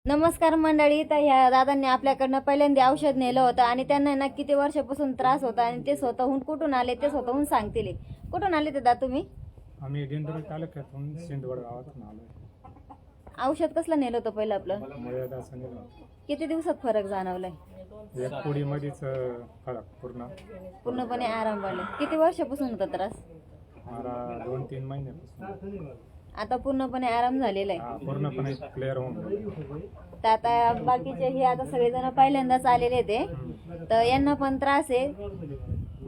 नमस्कार मंडळी. तर ह्या दादांनी आपल्याकडनं पहिल्यांदा औषध नेलं होतं आणि त्यांना ना किती वर्षापासून त्रास होता आणि ते स्वतःहून कुठून आले ते स्वतःहून सांगतील. कुठून आले ते दादा तुम्ही? आम्ही दिंडोरी तालुक्यातून सिंदवड गावातून आलोय. औषध कसलं नेलं होतं पहिलं आपलं? मर्यादाचं नेलं. किती दिवसात फरक जाणवलाय? एक पुडीमध्येच फरक पूर्णपणे आराम पडले. किती वर्षापासून होता त्रास? मला 2-3 महिन्यापासून आता पूर्णपणे आराम झालेला आहे. पूर्णपणे क्लिअर होऊन गेलं. तर आता बाकीचे हे आता सगळेजण पहिल्यांदाच आलेले ते, तर यांना पण त्रास आहे.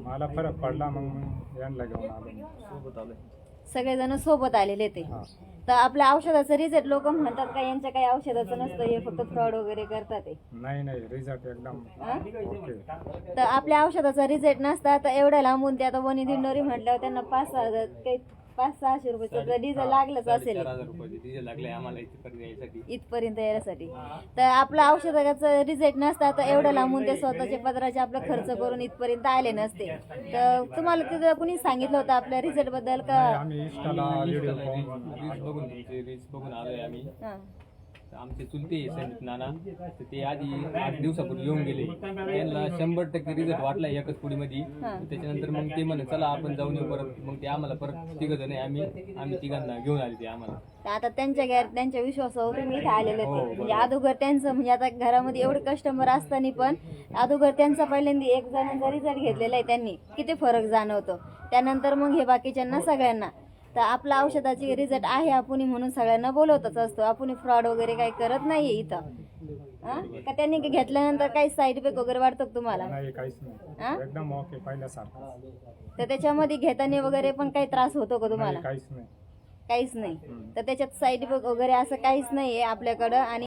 मला फरक पडला, मग यांना घेऊन आलो. सगळेजण सोबत आलेले ते. तर आपल्या औषधाचं रिझल्ट लोक म्हणतात का यांच्या काही औषधाचं नसतं, हे फक्त फ्रॉड वगैरे करतात ते. नाही रिझल्ट एकदम ओके. तर आपल्या औषधाचा रिझल्ट नसता तर एवढ्या लांबून ते आता वनी दिंडोरी म्हटल्यावर त्यांना 5-6 काही 500-600 रुपयाचं डिझेल लागलंच असेल इथपर्यंत यायसाठी. तर आपल्या औषधाचा रिझल्ट नसता तर एवढ्या लांबून ते स्वतःचे पदराचे आपला खर्च करून इथपर्यंत आले नसते. तर तुम्हाला तिथं कुणी सांगितलं होतं आपल्या रिझल्ट बद्दल का? आम्ही इंस्टाला व्हिडिओ बघून आलोय आम्ही. आमचे चुलते संदीप नाना, तर ते आधी 8 दिवसापूर्वी येऊन गेले. त्यांना 100% रिझल्ट वाटला एकच पुडीमध्ये. त्याच्यानंतर मग ते म्हणे चला आपण जाऊन येऊ परत. मग ते आम्हाला परत 3 जण आम्ही तिघांना घेऊन आले ते आम्हाला. आता त्यांच्या विश्वासावर तुम्ही इथे आलेले ते. म्हणजे अगोदर त्यांचं म्हणजे आता घरामध्ये एवढे कस्टमर असताना पण अगोदर त्यांचा पहिल्यांदा एक जणांचा रिझल्ट घेतलेला आहे त्यांनी. किती फरक जाणवतो. त्यानंतर मग हे बाकीच्यांना सगळ्यांना. तर आपल्या औषधाची रिझल्ट आहे आपण म्हणून सगळ्यांना बोलवतच असतो. आपण फ्रॉड वगैरे काही करत नाहीये इथं. का त्यांनी घेतल्यानंतर काही साईड इफेक्ट वगैरे वाटतो का तुम्हाला? नाही, काहीच नाही, एकदम ओके पहिल्यासारखं. तर त्याच्यामध्ये घेताना वगैरे पण काही त्रास होतो का तुम्हाला? काहीच नाही. काहीच नाही. तर त्याच्यात साईड इफेक्ट वगैरे असं काहीच नाहीये आपल्याकडं. आणि